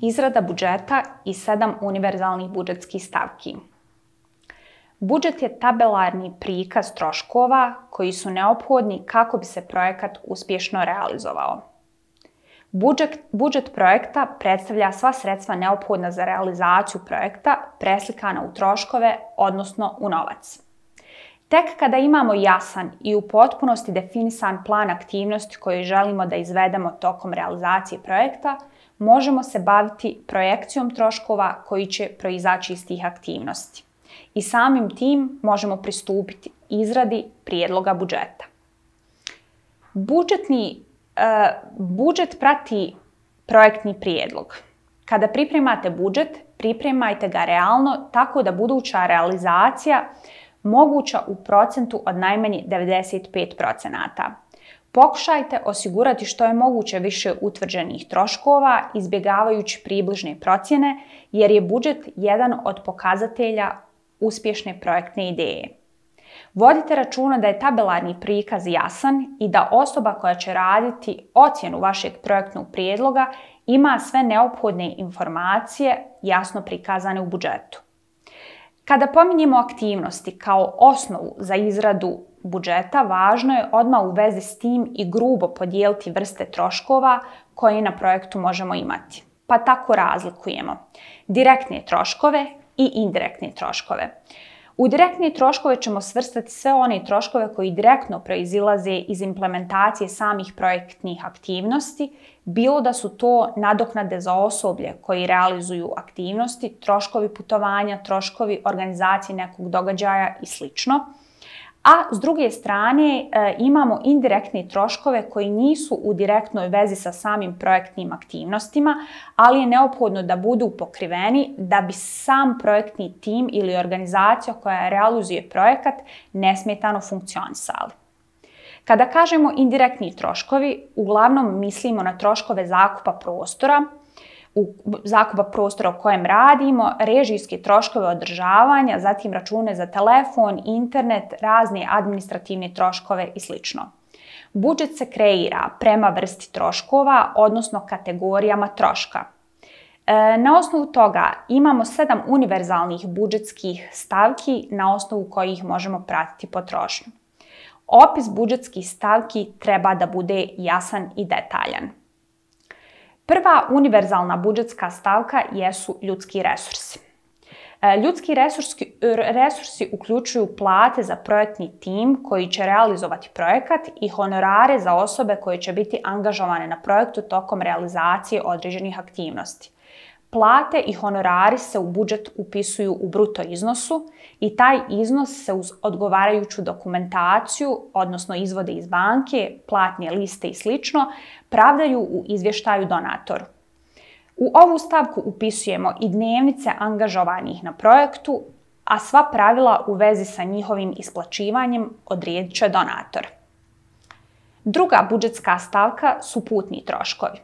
Izrada budžeta i 7 univerzalnih budžetskih stavki. Budžet je tabelarni prikaz troškova koji su neophodni kako bi se projekat uspješno realizovao. Budžet projekta predstavlja sva sredstva neophodna za realizaciju projekta preslikana u troškove, odnosno u novac. Tek kada imamo jasan i u potpunosti definisan plan aktivnosti koji želimo da izvedemo tokom realizacije projekta, možemo se baviti projekcijom troškova koji će proizaći iz tih aktivnosti. I samim tim možemo pristupiti izradi prijedloga budžeta. Budžet prati projektni prijedlog. Kada pripremate budžet, pripremajte ga realno tako da buduća realizacija moguća u procentu od najmanje 95%. Pokušajte osigurati što je moguće više utvrđenih troškova, izbjegavajući približne procjene, jer je budžet jedan od pokazatelja uspješne projektne ideje. Vodite računa da je tabelarni prikaz jasan i da osoba koja će raditi ocjenu vašeg projektnog prijedloga ima sve neophodne informacije jasno prikazane u budžetu. Kada pominjemo aktivnosti kao osnovu za izradu budžeta, važno je odmah u vezi s tim i grubo podijeliti vrste troškova koje na projektu možemo imati. Pa tako razlikujemo direktne troškove i indirektne troškove. U direktne troškove ćemo svrstati sve one troškove koji direktno proizilaze iz implementacije samih projektnih aktivnosti, bilo da su to nadoknade za osoblje koji realizuju aktivnosti, troškovi putovanja, troškovi organizacije nekog događaja i sl. A s druge strane imamo indirektne troškove koji nisu u direktnoj vezi sa samim projektnim aktivnostima, ali je neophodno da budu pokriveni da bi sam projektni tim ili organizacija koja realizuje projekat nesmetano funkcionisali. Kada kažemo indirektni troškovi, uglavnom mislimo na troškove zakupa prostora u kojem radimo, režijske troškove održavanja, zatim račune za telefon, internet, razne administrativne troškove i sl. Budžet se kreira prema vrsti troškova, odnosno kategorijama troška. Na osnovu toga imamo 7 univerzalnih budžetskih stavki na osnovu kojih možemo pratiti potrošnju. Opis budžetskih stavki treba da bude jasan i detaljan. Prva univerzalna budžetska stavka jesu ljudski resursi. Ljudski resursi uključuju plate za projektni tim koji će realizovati projekat i honorare za osobe koje će biti angažovane na projektu tokom realizacije određenih aktivnosti. Plate i honorari se u budžet upisuju u bruto iznosu i taj iznos se uz odgovarajuću dokumentaciju, odnosno izvode iz banke, platne liste i sl. Pravdaju u izvještaju donatoru. U ovu stavku upisujemo i dnevnice angažovanih na projektu, a sva pravila u vezi sa njihovim isplaćivanjem odredit će donator. Druga budžetska stavka su putni troškovi.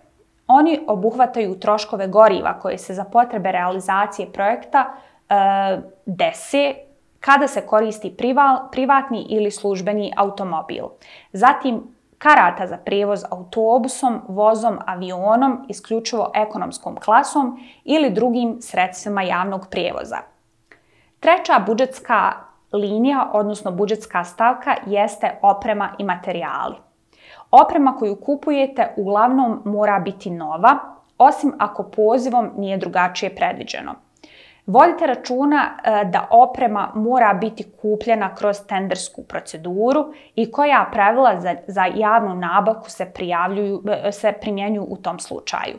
Oni obuhvataju troškove goriva koje se za potrebe realizacije projekta dese kada se koristi privatni ili službeni automobil. Zatim karata za prijevoz autobusom, vozom, avionom, isključivo ekonomskom klasom ili drugim sredstvima javnog prijevoza. Treća budžetska linija, odnosno budžetska stavka, jeste oprema i materijali. Oprema koju kupujete uglavnom mora biti nova, osim ako pozivom nije drugačije predviđeno. Vodite računa da oprema mora biti kupljena kroz tendersku proceduru i koja pravila za javnu nabavku se primjenjuju u tom slučaju.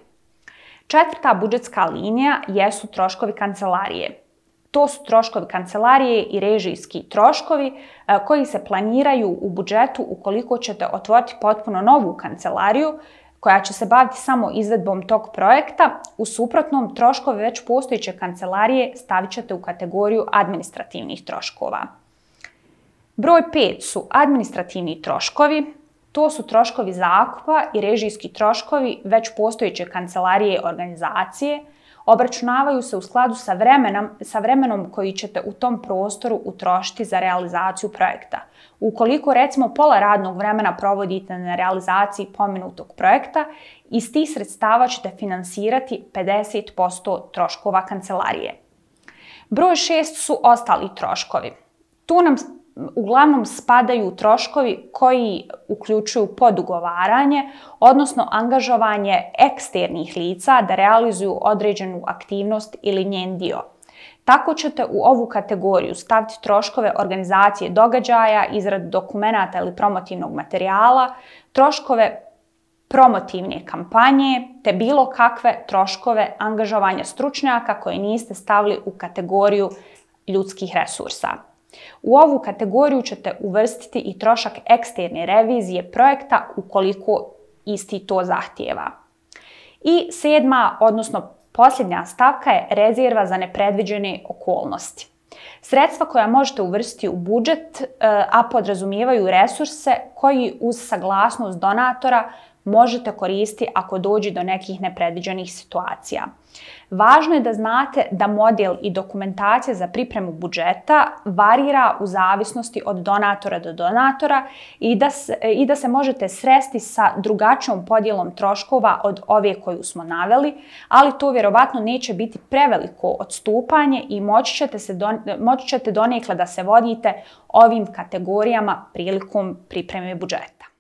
Četvrta budžetska linija jesu troškovi kancelarije. To su troškovi kancelarije i režijski troškovi koji se planiraju u budžetu ukoliko ćete otvoriti potpuno novu kancelariju koja će se baviti samo izvedbom tog projekta. U suprotnom, troškove već postojeće kancelarije stavit ćete u kategoriju administrativnih troškova. Broj 5 su administrativni troškovi. To su troškovi zakupa i režijski troškovi već postojeće kancelarije i organizacije. obračunavaju se u skladu sa vremenom koji ćete u tom prostoru utrošiti za realizaciju projekta. Ukoliko recimo pola radnog vremena provodite na realizaciji pomenutog projekta, iz tih sredstava ćete finansirati 50% troškova kancelarije. Broj 6 su ostali troškovi. Tu nam uglavnom spadaju troškovi koji uključuju podugovaranje, odnosno angažovanje eksternih lica da realizuju određenu aktivnost ili njen dio. Tako ćete u ovu kategoriju staviti troškove organizacije događaja, izradu dokumenata ili promotivnog materijala, troškove promotivne kampanje, te bilo kakve troškove angažovanja stručnjaka koje niste stavili u kategoriju ljudskih resursa. U ovu kategoriju ćete uvrstiti i trošak eksterne revizije projekta ukoliko isti to zahtijeva. I 7. odnosno posljednja stavka je rezerva za nepredviđene okolnosti. Sredstva koja možete uvrstiti u budžet, a podrazumijevaju resurse koji uz saglasnost donatora možete koristiti ako dođe do nekih nepredviđenih situacija. Važno je da znate da model i dokumentacija za pripremu budžeta varira u zavisnosti od donatora do donatora i da se možete sresti sa drugačijom podjelom troškova od ove koju smo naveli, ali to vjerovatno neće biti preveliko odstupanje i moći ćete donekle da se vodite ovim kategorijama prilikom pripreme budžeta.